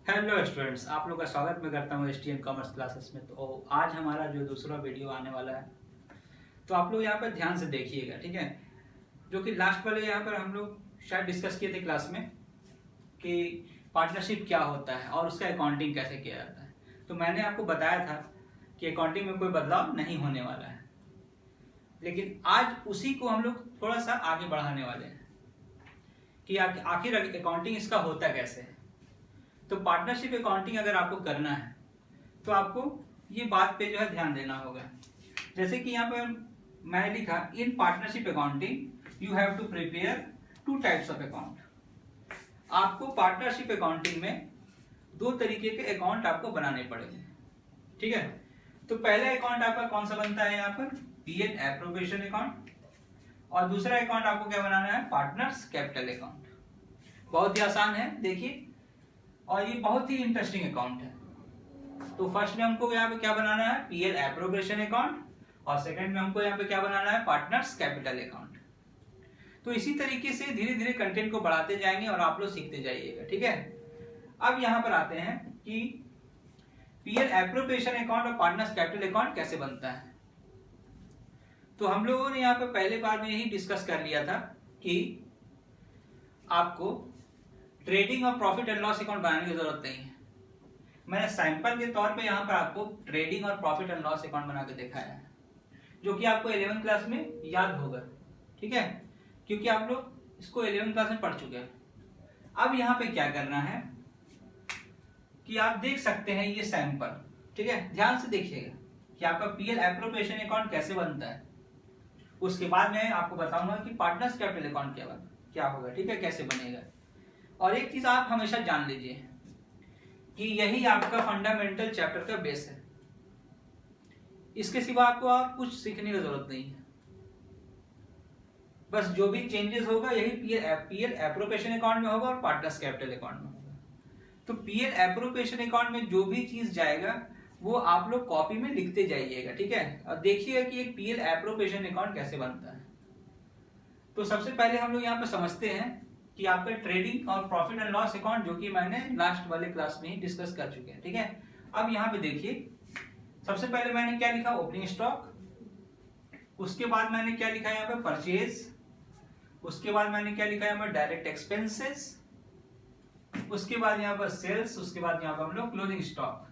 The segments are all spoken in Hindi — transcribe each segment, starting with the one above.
हेलो स्टूडेंट्स, आप लोग का स्वागत मैं करता हूँ एसटीएम कॉमर्स क्लासेस में। तो आज हमारा जो दूसरा वीडियो आने वाला है, तो आप लोग यहाँ पर ध्यान से देखिएगा, ठीक है। जो कि लास्ट वाले यहाँ पर हम लोग शायद डिस्कस किए थे क्लास में कि पार्टनरशिप क्या होता है और उसका अकाउंटिंग कैसे किया जाता है। तो मैंने आपको बताया था कि अकाउंटिंग में कोई बदलाव नहीं होने वाला है, लेकिन आज उसी को हम लोग थोड़ा सा आगे बढ़ाने वाले हैं कि आखिर अकाउंटिंग इसका होता कैसे है। तो पार्टनरशिप अकाउंटिंग अगर आपको करना है तो आपको ये बात पे जो है ध्यान देना होगा। जैसे कि यहाँ पर मैंने लिखा, in partnership accounting you have to prepare 2 types of account. आपको पार्टनरशिप अकाउंटिंग में 2 तरीके के अकाउंट आपको बनाने पड़ेंगे, ठीक है। तो पहला अकाउंट आपका कौन सा बनता है यहाँ पर, पीएल एप्रोप्रिएशन अकाउंट, और दूसरा अकाउंट आपको क्या बनाना है, पार्टनर्स कैपिटल अकाउंट। बहुत ही आसान है, देखिए, और ये बहुत ही इंटरेस्टिंग अकाउंट है। तो फर्स्ट में हमको यहाँ पे क्या बनाना है, पीएल एप्रोप्रिएशन अकाउंट, और सेकंड में हमको यहाँ पे क्या बनाना है, पार्टनर्स कैपिटल अकाउंट। तो इसी तरीके से धीरे धीरे कंटेंट को बढ़ाते जाएंगे और आप लोग सीखते जाइएगा, ठीक है। अब यहाँ पर आते हैं कि पीएल एप्रोप्रिएशन अकाउंट और पार्टनर्स कैपिटल अकाउंट कैसे बनता है। तो हम लोगों ने यहाँ पे पहले बार में ही डिस्कस कर लिया था कि आपको ट्रेडिंग और प्रॉफिट एंड लॉस अकाउंट बनाने की जरूरत नहीं है। मैंने सैंपल के तौर पे यहाँ पर आपको ट्रेडिंग और प्रॉफिट एंड लॉस अकाउंट बना के दिखाया है, जो कि आपको 11th क्लास में याद होगा, ठीक है, क्योंकि आप लोग इसको 11th क्लास में पढ़ चुके हैं। अब यहाँ पे क्या करना है कि आप देख सकते हैं ये सैंपल, ठीक है, ध्यान से देखिएगा कि आपका पीएल एप्रोप्रिएशन अकाउंट कैसे बनता है। उसके बाद मैं आपको बताऊंगा कि पार्टनर्स कैपिटल अकाउंट क्या होगा, ठीक है, कैसे बनेगा। और एक चीज आप हमेशा जान लीजिए कि यही आपका फंडामेंटल चैप्टर का बेस है। इसके सिवा आपको और कुछ सीखने की जरूरत नहीं है। बस जो भी चेंजेस होगा यही पीएल एप्रोप्रिएशन अकाउंट में होगा और पार्टनर्स कैपिटल अकाउंट में होगा। तो पीएल एप्रोप्रिएशन अकाउंट में जो भी चीज जाएगा वो आप लोग कॉपी में लिखते जाइएगा, ठीक है। और देखिएगा कि एक पीएल एप्रोप्रिएशन अकाउंट कैसे बनता है। तो सबसे पहले हम लोग यहाँ पे समझते हैं कि आपका ट्रेडिंग और प्रॉफिट एंड लॉस अकाउंट, जो कि मैंने लास्ट वाले क्लास में ही डिस्कस कर चुके हैं, ठीक है। अब यहाँ पे देखिए, सबसे पहले मैंने क्या लिखा, ओपनिंग स्टॉक। उसके बाद मैंने क्या लिखा यहाँ पे, परचेज। उसके बाद मैंने क्या लिखा यहाँ पर, डायरेक्ट एक्सपेंसेस। उसके बाद यहाँ पर सेल्स। उसके बाद यहाँ पर हम लोग क्लोजिंग स्टॉक।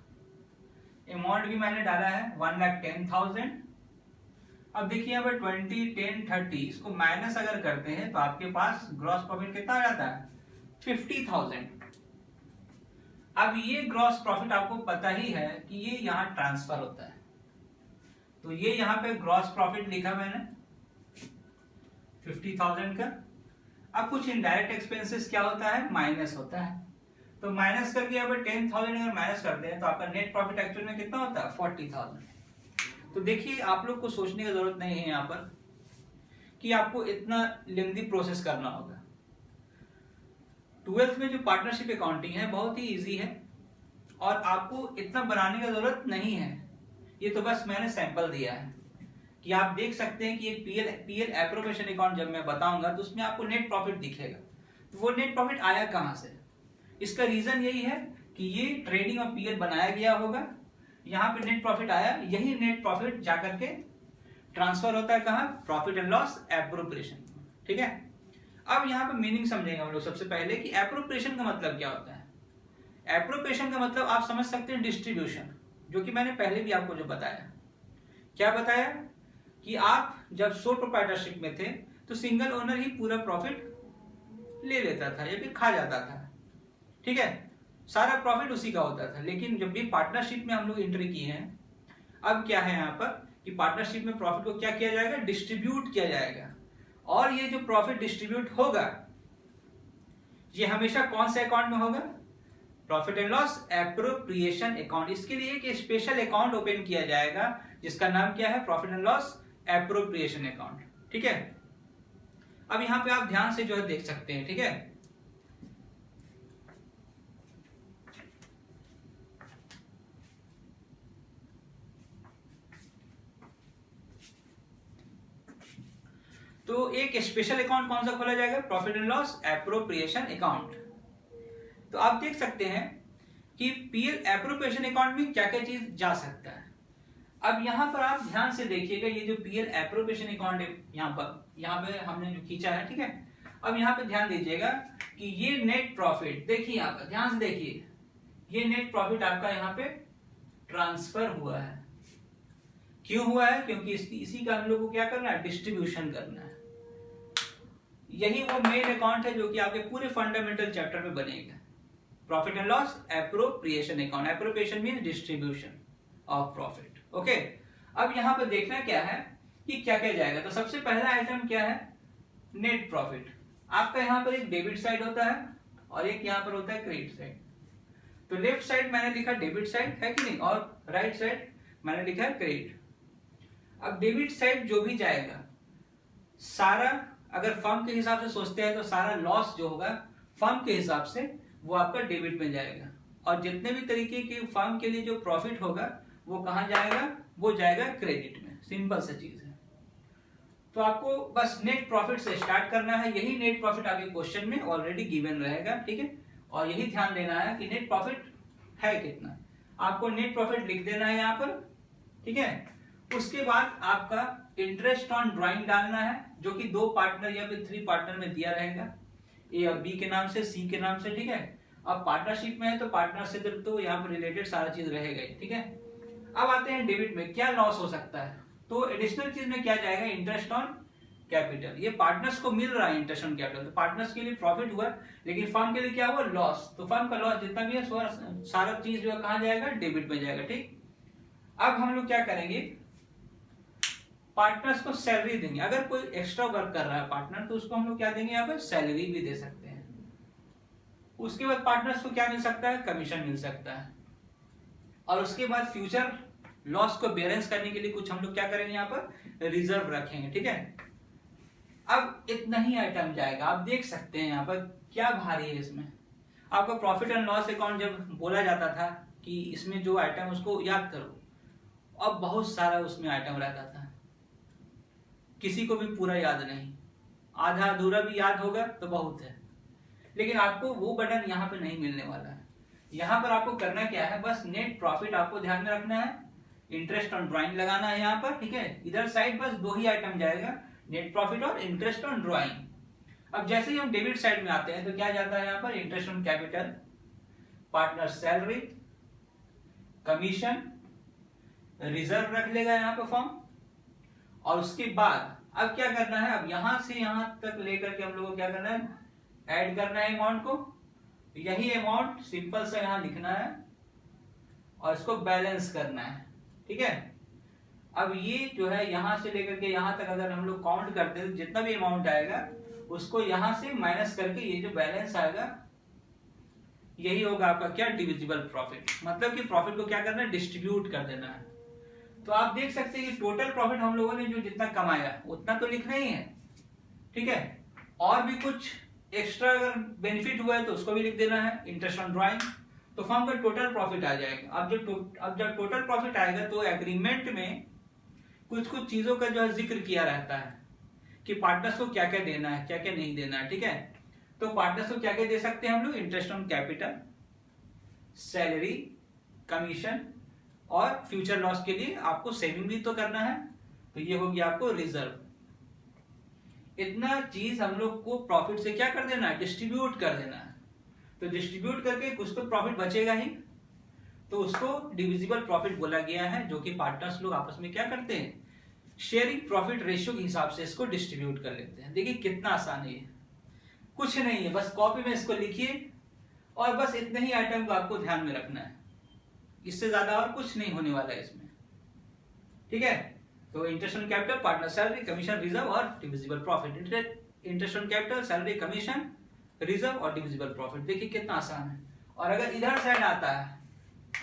अमाउंट भी मैंने डाला है 1,10,000। अब देखिए यहाँ पर 20, 10, 30, इसको माइनस अगर करते हैं तो आपके पास ग्रॉस प्रॉफिट कितना आ जाता है, 50,000। अब ये ग्रॉस प्रॉफिट आपको पता ही है कि ये यहाँ ट्रांसफर होता है, तो ये यहाँ पे ग्रॉस प्रॉफिट लिखा मैंने 50,000 का। अब कुछ इनडायरेक्ट एक्सपेंसेस क्या होता है, माइनस होता है। तो माइनस करके यहाँ पर 10,000 अगर माइनस करते हैं तो आपका नेट प्रॉफिट एक्चुअल में कितना होता है, 40,000। तो देखिए, आप लोग को सोचने की जरूरत नहीं है यहाँ पर कि आपको इतना लेंथी प्रोसेस करना होगा। 12th में जो पार्टनरशिप अकाउंटिंग है बहुत ही इजी है और आपको इतना बनाने की जरूरत नहीं है। ये तो बस मैंने सैंपल दिया है कि आप देख सकते हैं कि एक पीएल एप्रोप्रिएशन अकाउंट जब मैं बताऊंगा तो उसमें आपको नेट प्रॉफिट दिखेगा। तो वो नेट प्रॉफिट आया कहां से, इसका रीजन यही है कि ये ट्रेडिंग और पीएल बनाया गया होगा, यहाँ पे नेट प्रॉफिट आया, यही नेट प्रॉफिट जाकर के ट्रांसफर होता है कहाँ, प्रॉफिट एंड लॉस एप्रोप्रिएशन, ठीक है। अब यहाँ पे मीनिंग समझेंगे हम लोग सबसे पहले कि एप्रोप्रिएशन का मतलब क्या होता है। एप्रोप्रिएशन का मतलब आप समझ सकते हैं डिस्ट्रीब्यूशन, जो कि मैंने पहले भी आपको जो बताया। क्या बताया कि आप जब सोल प्रोप्राइटरशिप में थे तो सिंगल ओनर ही पूरा प्रॉफिट ले लेता था या फिर खा जाता था, ठीक है, सारा प्रॉफिट उसी का होता था। लेकिन जब भी पार्टनरशिप में हम लोग एंट्री किए हैं, अब क्या है यहाँ पर कि पार्टनरशिप में प्रॉफिट को क्या किया जाएगा, डिस्ट्रीब्यूट किया जाएगा। और ये जो प्रॉफिट डिस्ट्रीब्यूट होगा ये हमेशा कौन से अकाउंट में होगा, profit and loss appropriation account. इसके लिए एक स्पेशल अकाउंट ओपन किया जाएगा जिसका नाम क्या है, profit and loss appropriation account, ठीक है। अब यहाँ पे आप ध्यान से जो है देख सकते हैं, ठीक है। तो एक स्पेशल अकाउंट कौन सा खोला जाएगा, profit and loss appropriation account. तो आप देख सकते हैं कि पीएल एप्रोप्रिएशन अकाउंट में क्या क्या चीज जा सकता है। अब यहाँ पर आप ध्यान से देखिएगा, ये जो पीएल एप्रोप्रिएशन अकाउंट है यहाँ पे हमने जो खींचा है, ठीक है। अब यहाँ पे ध्यान दीजिएगा कि ये नेट प्रॉफिट, देखिए यहाँ पर ध्यान से देखिए, ये नेट प्रॉफिट आपका यहाँ पे ट्रांसफर हुआ है। क्यों हुआ है? क्योंकि इसी का हम लोग को क्या करना है, डिस्ट्रीब्यूशन करना है। यही वो मेन अकाउंट है जो कि आपके पूरे फंडामेंटल चैप्टर में बनेगा, profit and loss appropriation account. Appropriation means distribution of profit. Okay, अब यहाँ पर देखना क्या है कि क्या क्या जाएगा। तो सबसे पहला आइटम क्या है, नेट प्रॉफिट। आपका यहाँ पर एक डेबिट साइड होता है और एक यहाँ पर होता है क्रेडिट साइड। तो लेफ्ट साइड मैंने लिखा डेबिट साइड, है कि नहीं, और राइट साइड मैंने लिखा है क्रेडिट। अब डेबिट साइड जो भी जाएगा सारा, अगर फर्म के हिसाब से सोचते हैं तो सारा लॉस जो होगा फर्म के हिसाब से वो आपका डेबिट में जाएगा, और जितने भी तरीके के फर्म के लिए जो प्रॉफिट होगा वो कहां जाएगा, वो जाएगा क्रेडिट में। सिंपल सा चीज है। तो आपको बस नेट प्रॉफिट से स्टार्ट करना है। यही नेट प्रॉफिट आपके क्वेश्चन में ऑलरेडी गिवन रहेगा, ठीक है। और यही ध्यान देना है कि नेट प्रॉफिट है कितना, आपको नेट प्रॉफिट लिख देना है यहाँ पर, ठीक है। उसके बाद आपका इंटरेस्ट ऑन ड्राइंग डालना है, जो कि 2 पार्टनर या फिर 3 पार्टनर में दिया रहेगा, ए और बी के नाम से, सी के नाम से, ठीक है। अब पार्टनरशिप में है तो पार्टनर से तो यहाँ पर रिलेटेड सारा चीज रहेगा, ठीक है। अब आते हैं डेबिट में क्या लॉस हो सकता है। तो एडिशनल चीज में क्या जाएगा, इंटरेस्ट ऑन कैपिटल। ये पार्टनर्स को मिल रहा है इंटरेस्ट ऑन कैपिटल, तो पार्टनर्स के लिए प्रॉफिट हुआ, लेकिन फर्म के लिए क्या हुआ, लॉस। तो फर्म का लॉस जितना भी है सारा चीज जो है कहां जाएगा, डेबिट में जाएगा, ठीक। अब हम लोग क्या करेंगे, पार्टनर्स को सैलरी देंगे। अगर कोई एक्स्ट्रा वर्क कर रहा है पार्टनर तो उसको हम लोग क्या देंगे, यहाँ पर सैलरी भी दे सकते हैं। उसके बाद पार्टनर्स को क्या मिल सकता है, कमीशन मिल सकता है। और उसके बाद फ्यूचर लॉस को बैलेंस करने के लिए कुछ हम लोग क्या करेंगे, यहाँ पर रिजर्व रखेंगे, ठीक है। अब इतना ही आइटम जाएगा। आप देख सकते हैं यहाँ पर क्या भारी है इसमें। आपका प्रॉफिट एंड लॉस अकाउंट जब बोला जाता था कि इसमें जो आइटम उसको याद करो, अब बहुत सारा उसमें आइटम रहता था, किसी को भी पूरा याद नहीं, आधा अधूरा भी याद होगा तो बहुत है। लेकिन आपको वो बटन यहाँ पे नहीं मिलने वाला है। यहाँ पर आपको करना क्या है, बस नेट प्रॉफिट आपको ध्यान में रखना है, इंटरेस्ट ऑन ड्राइंग लगाना है यहाँ पर, ठीक है। इधर साइड बस 2 ही आइटम जाएगा, नेट प्रॉफिट और इंटरेस्ट ऑन ड्राइंग। अब जैसे ही हम डेबिट साइड में आते हैं तो क्या जाता है यहाँ पर, interest on capital, partner salary, commission, reserve रख लेगा यहाँ पे फॉर्म। और उसके बाद अब क्या करना है, अब यहां से यहां तक लेकर के हम लोगों को क्या करना है, ऐड करना है अमाउंट को। यही अमाउंट सिंपल सा यहां लिखना है और इसको बैलेंस करना है, ठीक है। अब ये जो है यहां से लेकर के यहां तक अगर हम लोग काउंट करते हैं तो जितना भी अमाउंट आएगा उसको यहां से माइनस करके ये जो बैलेंस आएगा यही होगा आपका क्या, डिविजिबल प्रॉफिट। मतलब कि प्रॉफिट को क्या करना है, डिस्ट्रीब्यूट कर देना है। तो आप देख सकते हैं कि टोटल प्रॉफिट हम लोगों ने जो जितना कमाया उतना तो लिखना ही है, ठीक है। और भी कुछ एक्स्ट्रा अगर बेनिफिट हुआ है तो उसको भी लिख देना है, इंटरेस्ट ऑन ड्राइंग। तो फर्म का टोटल प्रॉफिट आ जाएगा। अब जब टोटल प्रॉफिट आएगा तो एग्रीमेंट में कुछ कुछ चीजों का जो है जिक्र किया रहता है कि पार्टनर्स को क्या क्या देना है, क्या क्या नहीं देना है, ठीक है। तो पार्टनर्स को क्या क्या दे सकते हैं हम लोग, interest on capital, salary, commission, और फ्यूचर लॉस के लिए आपको सेविंग भी तो करना है, तो ये होगी आपको रिजर्व। इतना चीज हम लोग को प्रॉफिट से क्या कर देना है, डिस्ट्रीब्यूट कर देना है। तो डिस्ट्रीब्यूट करके कुछ तो प्रॉफिट बचेगा ही, तो उसको डिविजिबल प्रॉफिट बोला गया है, जो कि पार्टनर्स लोग आपस में क्या करते हैं, शेयरिंग प्रॉफिट रेशियो के हिसाब से इसको डिस्ट्रीब्यूट कर लेते हैं। देखिए कितना आसान है, कुछ नहीं है, बस कॉपी में इसको लिखिए और बस इतने ही आइटम को आपको ध्यान में रखना है, इससे ज्यादा और कुछ नहीं होने वाला है इसमें, ठीक है। तो interest on capital, partner salary, commission, reserve और divisible profit. Interest on capital, salary, commission, reserve और डिविजिबल प्रॉफिट। देखिए कितना आसान है। और अगर इधर साइड आता है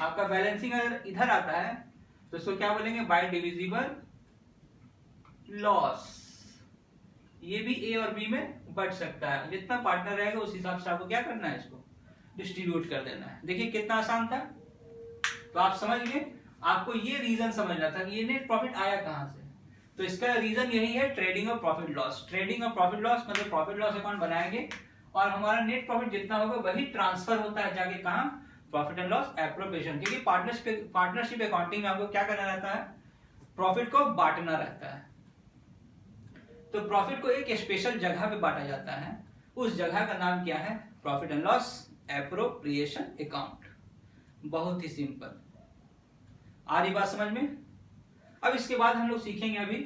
आपका बैलेंसिंग, अगर इधर आता है तो इसको क्या बोलेंगे, बाय डिविजिबल लॉस। ये भी ए और बी में बढ़ सकता है, जितना पार्टनर रहेगा उस हिसाब से आपको क्या करना है, इसको डिस्ट्रीब्यूट कर देना है। देखिए कितना आसान था। तो आप समझ गए, आपको ये रीजन समझना था कि ये नेट प्रॉफिट आया कहां से। तो इसका रीजन यही है, ट्रेडिंग और प्रॉफिट लॉस। ट्रेडिंग और प्रॉफिट लॉस मतलब प्रॉफिट लॉस अकाउंट बनाएंगे और हमारा नेट प्रॉफिट जितना होगा वही ट्रांसफर होता है जाके कहां, प्रॉफिट एंड लॉस एप्रोप्रिएशन, क्योंकि पार्टनरशिप अकाउंटिंग में आपको क्या करना रहता है, प्रॉफिट को बांटना रहता है। तो प्रॉफिट को एक स्पेशल जगह पे बांटा जाता है, उस जगह का नाम क्या है, profit and loss appropriation account. बहुत ही सिंपल, आ रही बात समझ में। अब इसके बाद हम लोग सीखेंगे अभी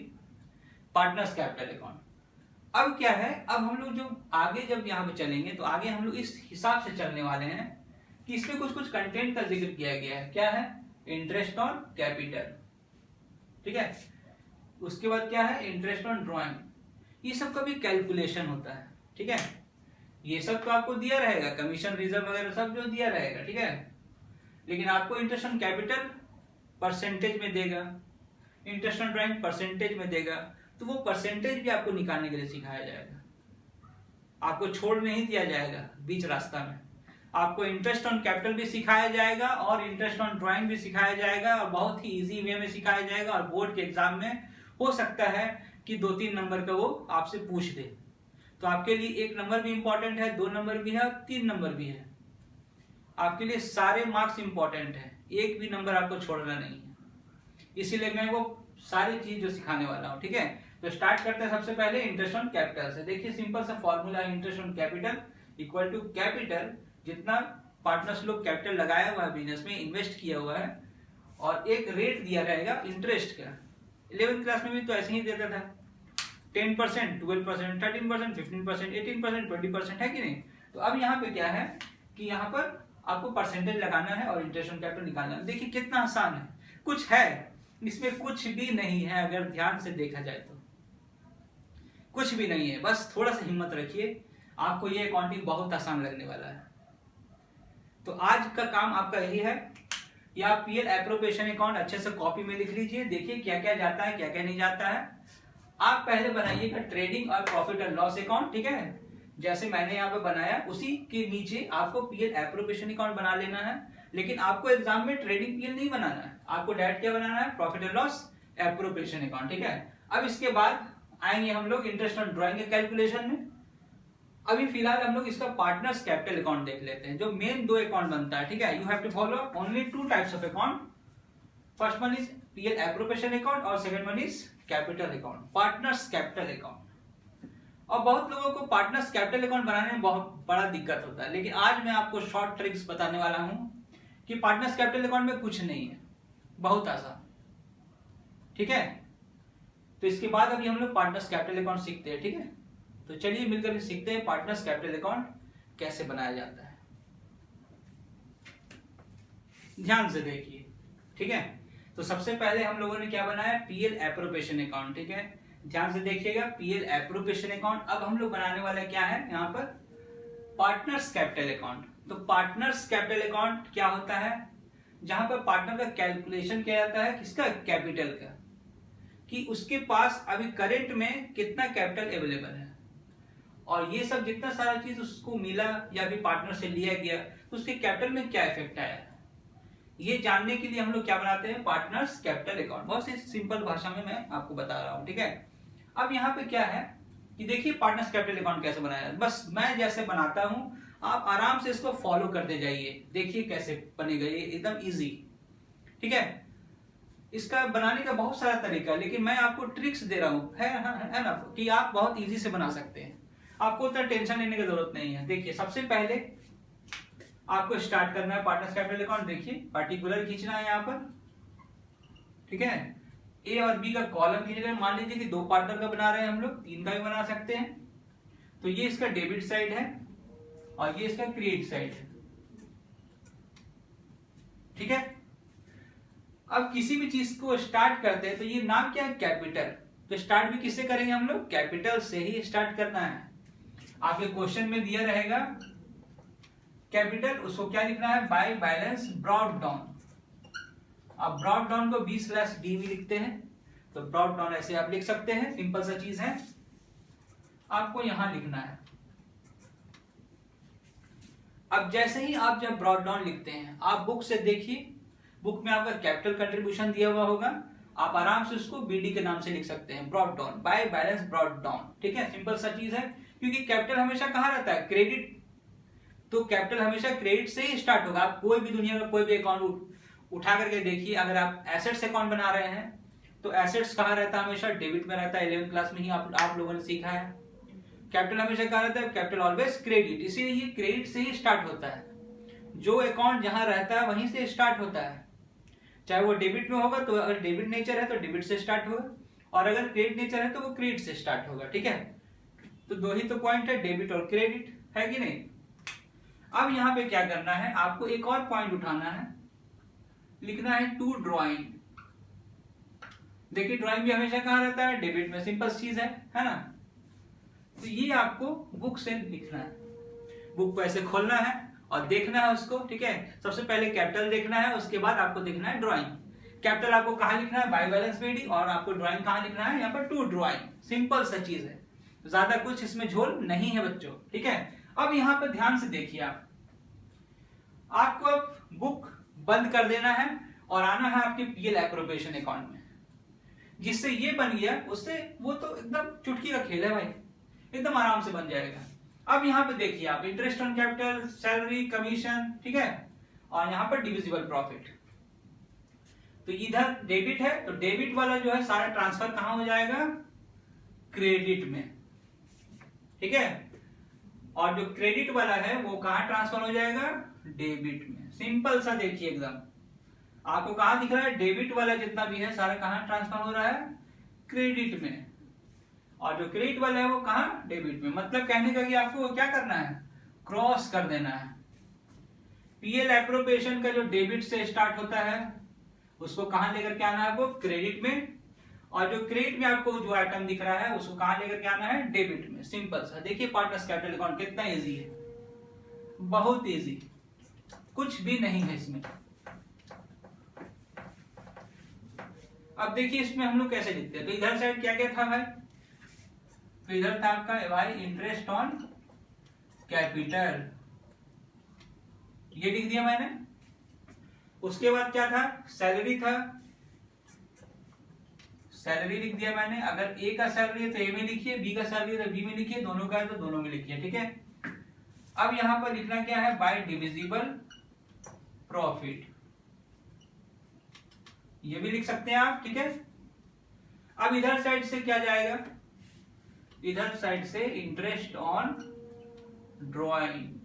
पार्टनर्स कैपिटल अकाउंट। अब क्या है, अब हम लोग जो आगे जब यहाँ पे चलेंगे तो आगे हम लोग इस हिसाब से चलने वाले हैं कि इसमें कुछ कुछ कंटेंट का जिक्र किया गया है। क्या है, इंटरेस्ट ऑन कैपिटल, ठीक है। उसके बाद क्या है, इंटरेस्ट ऑन ड्रॉइंग, ये सब का भी कैलकुलेशन होता है, ठीक है। ये सब तो आपको दिया रहेगा, कमीशन रिजर्व वगैरह सब जो दिया रहेगा, ठीक है। लेकिन आपको इंटरेस्ट ऑन कैपिटल परसेंटेज में देगा, इंटरेस्ट ऑन ड्रॉइंग परसेंटेज में देगा, तो वो परसेंटेज भी आपको निकालने के लिए सिखाया जाएगा। आपको छोड़ नहीं दिया जाएगा बीच रास्ता में। आपको इंटरेस्ट ऑन कैपिटल भी सिखाया जाएगा और इंटरेस्ट ऑन ड्रॉइंग भी सिखाया जाएगा, और बहुत ही इजी वे में सिखाया जाएगा। और बोर्ड के एग्जाम में हो सकता है कि 2-3 नंबर का वो आपसे पूछ दे, तो आपके लिए 1 नंबर भी इंपॉर्टेंट है, 2 नंबर भी है और 3 नंबर भी है। आपके लिए सारे मार्क्स इंपॉर्टेंट है, एक भी नंबर आपको छोड़ना नहीं है। इसीलिए मैं वो सारी चीज जो सिखाने वाला हूँ, ठीक है। तो स्टार्ट करते हैं सबसे पहले इंटरेस्ट ऑन कैपिटल से। देखिए सिंपल सा फॉर्मूला है, interest on capital equal to capital, जितना पार्टनर्स लोग कैपिटल लगाया हुआ है बिजनेस में, इन्वेस्ट किया हुआ है, और एक रेट दिया रहेगा इंटरेस्ट का। 11th क्लास में भी तो ऐसे ही देता था, 10%, 12%, 13%, 15%, 18%, 20%, है कि नहीं। तो अब यहाँ पे क्या है कि यहाँ पर आपको परसेंटेज लगाना है और इंटरेस्ट ऑन कैपिटल निकालना है। देखिए कितना आसान है, कुछ है इसमें, कुछ भी नहीं है। अगर ध्यान से देखा जाए तो कुछ भी नहीं है, बस थोड़ा सा हिम्मत रखिए, आपको ये अकाउंटिंग बहुत आसान लगने वाला है। तो आज का काम आपका यही है कि आप पीएल एप्रोप्रिएशन अकाउंट अच्छे से कॉपी में लिख लीजिए। देखिए क्या क्या जाता है, क्या क्या नहीं जाता है। आप पहले बनाइएगा ट्रेडिंग और प्रॉफिट एंड लॉस अकाउंट, ठीक है। जैसे मैंने यहाँ पे बनाया, उसी के नीचे आपको पीएल एप्रोप्रिएशन अकाउंट बना लेना है। लेकिन आपको एग्जाम में ट्रेडिंग पीएल नहीं बनाना है, आपको डायरेक्ट क्या बनाना है, profit and loss appropriation account, ठीक है। अब इसके बाद आएंगे हम लोग इंटरेस्ट ऑन ड्रॉइंग के कैलकुलेशन में। अभी फिलहाल हम लोग इसका पार्टनर्स कैपिटल अकाउंट देख लेते हैं, जो मेन 2 अकाउंट बनता है, ठीक है। You have to follow only 2 types of account. First one is PL appropriation account और second one is capital account, partners capital account. और बहुत लोगों को पार्टनर्स कैपिटल अकाउंट बनाने में बहुत बड़ा दिक्कत होता है, लेकिन आज मैं आपको शॉर्ट ट्रिक्स बताने वाला हूं कि पार्टनर्स कैपिटल अकाउंट में कुछ नहीं है, बहुत आसान, ठीक है। तो इसके बाद अभी हम लोग पार्टनर्स कैपिटल अकाउंट सीखते हैं, ठीक है। तो चलिए मिलकर सीखते हैं पार्टनर्स कैपिटल अकाउंट कैसे बनाया जाता है। ध्यान से देखिए, ठीक है। तो सबसे पहले हम लोगों ने क्या बनाया, पीएल एप्रोप्रिएशन अकाउंट, ठीक है। ध्यान से देखिएगा, पीएल एप्रोप्रिएशन अकाउंट। अब हम लोग बनाने वाले क्या है यहाँ पर, पार्टनर्स कैपिटल अकाउंट। तो पार्टनर्स कैपिटल अकाउंट क्या होता है, जहां पर पार्टनर का कैलकुलेशन किया जाता है, किसका, कैपिटल का, कि उसके पास अभी करंट में कितना कैपिटल अवेलेबल है, और ये सब जितना सारा चीज उसको मिला या भी पार्टनर से लिया गया, तो उसके कैपिटल में क्या इफेक्ट आया, ये जानने के लिए हम लोग क्या बनाते हैं, पार्टनर्स कैपिटल अकाउंट। बहुत ही सिंपल भाषा में मैं आपको बता रहा हूं, ठीक है। अब यहाँ पे क्या है कि देखिए पार्टनर्स कैपिटल अकाउंट कैसे बनाया, बस मैं जैसे बनाता हूं आप आराम से इसको फॉलो करते जाइए। देखिए कैसे बनेगा, ये एकदम इजी, ठीक है। इसका बनाने का बहुत सारा तरीका है, लेकिन मैं आपको ट्रिक्स दे रहा हूं, है ना, कि आप बहुत इजी से बना सकते हैं, आपको उतना टेंशन लेने की जरूरत नहीं है। देखिए सबसे पहले आपको स्टार्ट करना है पार्टनर्स कैपिटल अकाउंट। देखिए पर्टिकुलर खींचना है यहाँ पर, ठीक है। ए और बी का कॉलम खींच रहे हैं, मान लीजिए कि 2 पार्टनर का बना रहे हैं हम लोग, 3 का भी बना सकते हैं। तो ये इसका डेबिट साइड है और ये इसका क्रेडिट साइड है, ठीक है। अब किसी भी चीज को स्टार्ट करते हैं तो ये नाम क्या है, कैपिटल। तो स्टार्ट भी किससे करेंगे हम लोग, कैपिटल से ही स्टार्ट करना है। आपके क्वेश्चन में दिया रहेगा कैपिटल, उसको क्या लिखना है, बाय बैलेंस ब्रॉट डाउन। अब ब्रॉट डाउन को B/D भी लिखते हैं, तो ब्रॉट डाउन ऐसे आप लिख सकते हैं, सिंपल सा चीज है। आपको यहां लिखना है। अब जैसे ही आप जब ब्रॉट डाउन लिखते हैं, आप बुक से देखिए, बुक में आपका कैपिटल कंट्रीब्यूशन दिया हुआ होगा, आप आराम से उसको BD के नाम से लिख सकते हैं, brought down, by balance brought down, ठीक है। सिंपल सा चीज है, क्योंकि कैपिटल हमेशा कहां रहता है, क्रेडिट तो कैपिटल हमेशा क्रेडिट से ही स्टार्ट होगा। आप कोई भी दुनिया में कोई भी अकाउंट उठा करके देखिए, अगर आप एसेट्स अकाउंट बना रहे हैं तो एसेट्स कहाँ रहता है, हमेशा डेबिट में रहता है। 11th क्लास में ही आप लोगों ने सीखा है। कैपिटल हमेशा कहाँ रहता है, कैपिटल ऑलवेज क्रेडिट, इसीलिए ये क्रेडिट से ही स्टार्ट होता है। जो अकाउंट जहां रहता है वहीं से स्टार्ट होता है, चाहे वो डेबिट में होगा तो अगर डेबिट नेचर है तो डेबिट से स्टार्ट होगा, और अगर क्रेडिट नेचर है तो वो क्रेडिट से स्टार्ट होगा। ठीक है, तो दो ही तो पॉइंट है, डेबिट और क्रेडिट, है कि नहीं। अब यहाँ पे क्या करना है, आपको एक और पॉइंट उठाना है, लिखना है टू ड्रॉइंग। देखिए ड्राइंग भी हमेशा कहाँ रहता है, डेबिट में, सिंपल चीज है ना। तो ये आपको बुक से लिखना है, बुक को ऐसे खोलना है और देखना है उसको। ठीक है, सबसे पहले कैपिटल देखना है, उसके बाद आपको देखना है ड्राइंग। कैपिटल आपको कहाँ लिखना है, बाय बैलेंस बीडी, और आपको ड्राइंग कहाँ लिखना है, यहाँ पर टू ड्राइंग। सिंपल सा चीज है, ज्यादा कुछ इसमें झोल नहीं है बच्चों। ठीक है, अब यहाँ पर ध्यान से देखिए, आपको अब बुक बंद कर देना है और आना है आपके पीएल एप्रोप्रिएशन अकाउंट में। जिससे ये बन गया, उससे वो तो एकदम चुटकी का खेल है भाई, एकदम आराम से बन जाएगा। अब यहाँ पे देखिए आप, interest on capital, salary, commission, ठीक है, और यहाँ पर डिविजिबल प्रॉफिट। तो इधर डेबिट है तो डेबिट वाला जो है सारा ट्रांसफर कहां हो जाएगा, क्रेडिट में। ठीक है, और जो क्रेडिट वाला है वो कहां ट्रांसफर हो जाएगा, डेबिट में। सिंपल सा देखिए एकदम, आपको कहां दिख रहा है, डेबिट वाला जितना भी है सारा कहां ट्रांसफर हो रहा है, क्रेडिट में, और जो क्रेडिट वाला है वो कहां, डेबिट में। मतलब कहने का कि आपको क्या करना है, क्रॉस कर देना है। पीएल एप्रोप्रिएशन का जो डेबिट से स्टार्ट होता है उसको कहां लेकर के आना है, आपको क्रेडिट में, और जो क्रेडिट में आपको जो आइटम दिख रहा है उसको कहां लेकर के आना है, डेबिट में। सिंपल सा देखिए, पार्टनर्स कैपिटल अकाउंट कितना इजी है, बहुत इजी, कुछ भी नहीं है इसमें। अब देखिए इसमें हम लोग कैसे लिखते हैं, तो इधर साइड क्या क्या था भाई, तो इधर था आपका भाई इंटरेस्ट ऑन कैपिटल, ये लिख दिया मैंने। उसके बाद क्या था, सैलरी था, सैलरी लिख दिया मैंने। अगर ए का सैलरी है तो ए में लिखिए, बी का सैलरी है तो बी में लिखिए, दोनों का है तो दोनों में लिखिए। ठीक है, अब यहां पर लिखना क्या है, बाय डिविजिबल प्रॉफिट, ये भी लिख सकते हैं आप। ठीक है, अब इधर साइड से क्या जाएगा, इधर साइड से इंटरेस्ट ऑन ड्रॉइंग,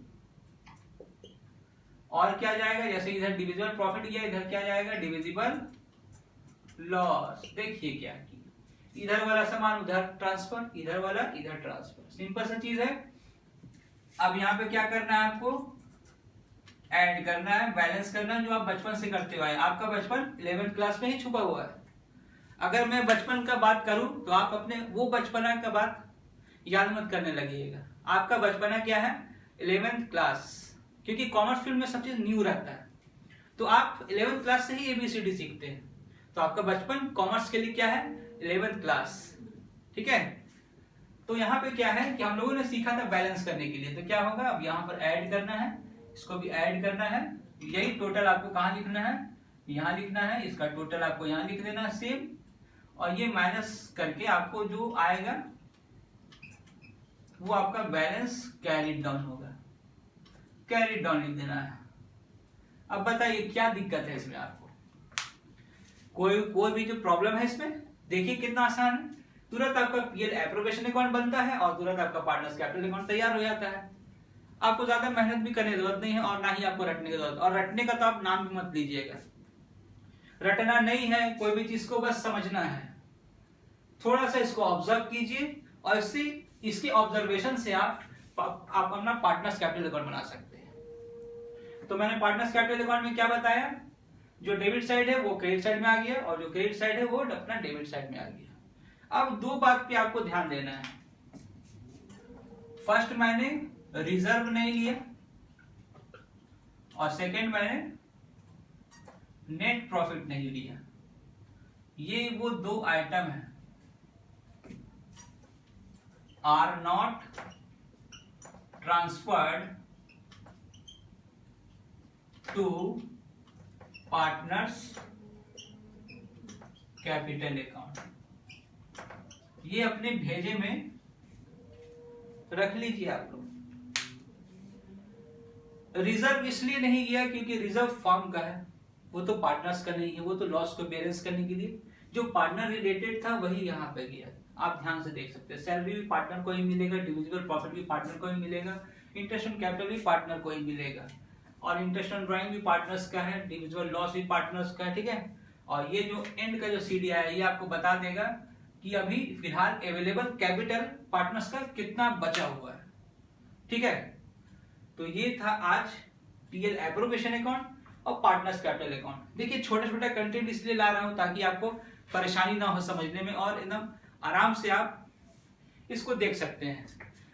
और क्या जाएगा, जैसे इधर डिविजिबल प्रॉफिट गया, इधर क्या जाएगा, डिविजिबल लॉस। देखिए क्या की, इधर वाला सामान उधर ट्रांसफर, इधर वाला इधर ट्रांसफर, सिंपल सा चीज है। अब यहाँ पे क्या करना है, आपको ऐड करना है, बैलेंस करना है, जो आप बचपन से करते हुए, आपका बचपन 11th क्लास में ही छुपा हुआ है। अगर मैं बचपन का बात करूं तो आप अपने वो बचपना का बात याद मत करने लगिएगा। आपका बचपना क्या है, 11th क्लास, क्योंकि कॉमर्स फील्ड में सब चीज न्यू रहता है, तो आप 11th क्लास से ही ABCD सीखते हैं। तो आपका बचपन कॉमर्स के लिए क्या है, 11th क्लास। ठीक है, तो यहाँ पे क्या है कि हम लोगों ने सीखा था बैलेंस करने के लिए, तो क्या होगा, अब यहाँ पर ऐड करना है, इसको भी ऐड करना है, यही टोटल आपको कहाँ लिखना है, यहाँ लिखना है, इसका टोटल आपको यहाँ लिख देना है सेम, और ये माइनस करके आपको जो आएगा वो आपका बैलेंस कैरिड डाउन होगा, कैरिड डाउन लिख देना है। अब बताइए क्या दिक्कत है इसमें, आपको कोई भी जो प्रॉब्लम है इसमें, देखिए कितना आसान है, तुरंत आपका पीएल एप्रोप्रिएशन अकाउंट बनता है और तुरंत आपका पार्टनर्स कैपिटल अकाउंट तैयार हो जाता है। आपको ज्यादा मेहनत भी करने की जरूरत नहीं है और ना ही आपको रटने की जरूरत, और रटने का तो आप नाम भी मत लीजिएगा, रटना नहीं है, कोई भी चीज को बस समझना है। थोड़ा सा इसको ऑब्जर्व कीजिए और इसके ऑब्जर्वेशन से आप अपना पार्टनर्स कैपिटल अकाउंट बना सकते हैं। तो मैंने पार्टनर्स कैपिटल अकाउंट में क्या बताया, जो डेबिट साइड है वो क्रेडिट साइड में आ गया और जो क्रेडिट साइड है वो अपना डेबिट साइड में आ गया। अब दो बात पे आपको ध्यान देना है, फर्स्ट मैंने रिजर्व नहीं लिया और सेकंड मैंने नेट प्रॉफिट नहीं लिया, ये वो दो आइटम है, are not transferred to partners capital account, ये अपने भेजे में रख लीजिए आप लोग। रिजर्व इसलिए नहीं गया क्योंकि रिजर्व फर्म का है, वो तो पार्टनर्स का नहीं है, वो तो लॉस को बैलेंस करने के लिए जो पार्टनर रिलेटेड था वही यहाँ पे गया। आप ध्यान से देख सकते हैं, सैलरी भी पार्टनर को ही मिलेगा, डिविजिबल प्रॉफिट भी पार्टनर को ही मिलेगा, इंटरेस्ट ऑन कैपिटल भी पार्टनर को ही मिलेगा, और इंटरेस्ट ऑन ड्राइंग भी पार्टनर्स का है, डिविजिबल लॉस भी पार्टनर्स का है, ठीक है। और ये जो एंड का जो सीडीआई है ये आपको बता देगा कि अभी फिलहाल अवेलेबल कैपिटल पार्टनर्स का कितना बचा हुआ है, ठीक है। तो ये था आज पीएल एप्रोप्रिएशन अकाउंट और पार्टनर्स कैपिटल अकाउंट। देखिए छोटा छोटा कंटेंट इसलिए ला रहा हूं ताकि आपको परेशानी ना हो समझने में, और एकदम आराम से आप इसको देख सकते हैं।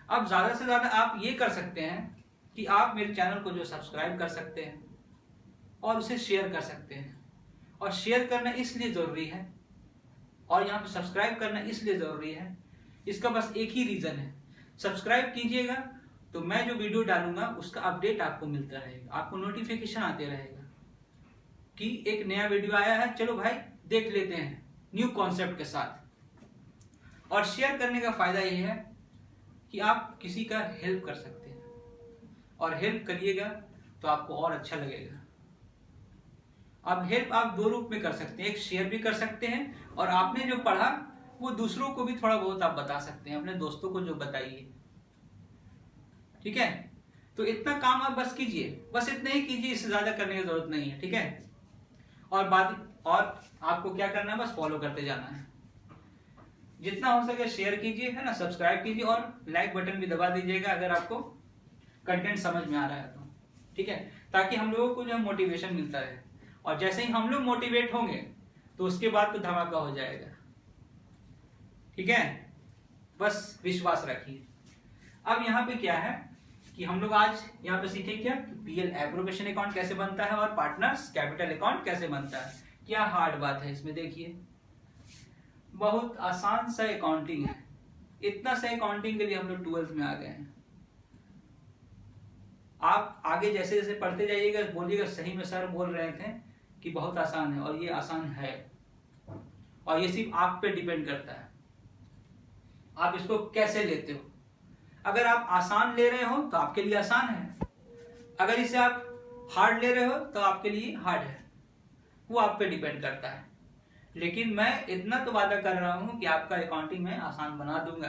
अब ज्यादा से ज्यादा आप ये कर सकते हैं कि आप मेरे चैनल को जो सब्सक्राइब कर सकते हैं और उसे शेयर कर सकते हैं। और शेयर करना इसलिए जरूरी है और यहाँ पे सब्सक्राइब करना इसलिए जरूरी है, इसका बस एक ही रीजन है, सब्सक्राइब कीजिएगा तो मैं जो वीडियो डालूंगा उसका अपडेट आपको मिलता रहेगा, आपको नोटिफिकेशन आते रहेगा कि एक नया वीडियो आया है, चलो भाई देख लेते हैं न्यू कॉन्सेप्ट के साथ। और शेयर करने का फायदा यह है कि आप किसी का हेल्प कर सकते हैं, और हेल्प करिएगा तो आपको और अच्छा लगेगा। अब हेल्प आप दो रूप में कर सकते हैं, एक शेयर भी कर सकते हैं, और आपने जो पढ़ा वो दूसरों को भी थोड़ा बहुत आप बता सकते हैं, अपने दोस्तों को जो बताइए, ठीक है। तो इतना काम आप बस कीजिए, बस इतना ही कीजिए, इससे ज्यादा करने की जरूरत नहीं है, ठीक है। और आपको क्या करना है, बस फॉलो करते जाना है, जितना हो सके शेयर कीजिए, है ना, सब्सक्राइब कीजिए और लाइक बटन भी दबा दीजिएगा अगर आपको कंटेंट समझ में आ रहा है तो, ठीक है, ताकि हम लोगों को जो मोटिवेशन मिलता रहे। और जैसे ही हम लोग मोटिवेट होंगे तो उसके बाद तो धमाका हो जाएगा, ठीक है, बस विश्वास रखिए। अब यहाँ पे क्या है कि हम लोग आज यहाँ पे सीखें क्या, पीएल एप्रोप्रिएशन अकाउंट कैसे बनता है और पार्टनर्स कैपिटल अकाउंट कैसे बनता है। क्या हार्ड बात है इसमें, देखिए बहुत आसान सा अकाउंटिंग है, इतना सा अकाउंटिंग के लिए हम लोग 12th में आ गए हैं। आप आगे जैसे जैसे पढ़ते जाइएगा बोलिएगा सही में सर बोल रहे थे कि बहुत आसान है, और ये आसान है, और ये सिर्फ आप पे डिपेंड करता है आप इसको कैसे लेते हो। अगर आप आसान ले रहे हो तो आपके लिए आसान है, अगर इसे आप हार्ड ले रहे हो तो आपके लिए हार्ड है, वो आप पे डिपेंड करता है। लेकिन मैं इतना तो वादा कर रहा हूं कि आपका अकाउंटिंग में आसान बना दूंगा।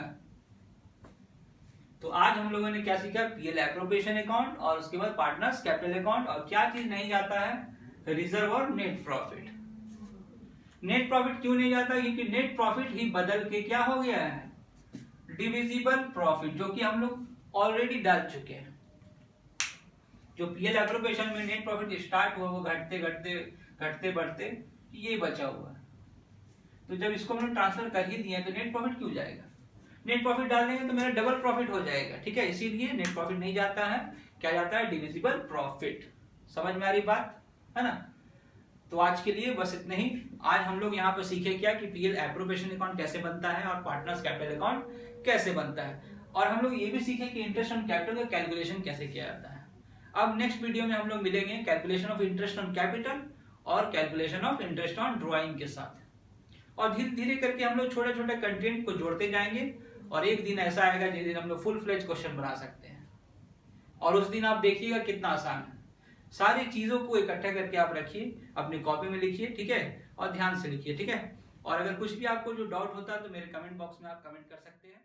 तो आज हम लोगों ने क्या सीखा, पीएल एप्रोप्रिएशन अकाउंट, और उसके बाद पार्टनर्स कैपिटल अकाउंट, और क्या चीज नहीं जाता है, रिजर्व और नेट प्रॉफिट। नेट प्रॉफिट क्यों नहीं जाता, क्योंकि नेट प्रॉफिट ही बदल के क्या हो गया है, डिविजिबल प्रॉफिट, जो कि हम लोग ऑलरेडी डाल चुके हैं। जो पीएल एप्रोप्रिएशन में नेट प्रॉफिट स्टार्ट हुआ वो घटते घटते घटते बढ़ते ये बचा हुआ है, तो जब इसको हमने ट्रांसफर कर ही दिया तो नेट प्रॉफिट क्यों जाएगा, नेट प्रॉफिट डाल देंगे तो मेरा डबल प्रॉफिट हो जाएगा, ठीक है। इसीलिए नेट प्रॉफिट नहीं जाता है, क्या जाता है, डिविजिबल प्रॉफिट। समझ में आ रही बात है ना। तो आज के लिए बस इतना ही। आज हम लोग यहाँ पर सीखे क्या कि पीएल एप्रोप्रिएशन अकाउंट कैसे बनता है और पार्टनर्स कैपिटल अकाउंट कैसे बनता है, और हम लोग ये भी सीखे कि इंटरेस्ट ऑन कैपिटल का कैलकुलेशन कैसे किया जाता है। अब नेक्स्ट वीडियो में हम लोग मिलेंगे calculation of interest on capital और calculation of interest on drawing के साथ, और धीरे धीरे करके हम लोग छोटे छोटे कंटेंट को जोड़ते जाएंगे, और एक दिन ऐसा आएगा जिस दिन हम लोग फुल फ्लेज क्वेश्चन बना सकते हैं, और उस दिन आप देखिएगा कितना आसान है। सारी चीजों को इकट्ठा करके आप रखिए, अपनी कॉपी में लिखिए, ठीक है, और ध्यान से लिखिए, ठीक है। और अगर कुछ भी आपको जो डाउट होता है तो मेरे कमेंट बॉक्स में आप कमेंट कर सकते हैं।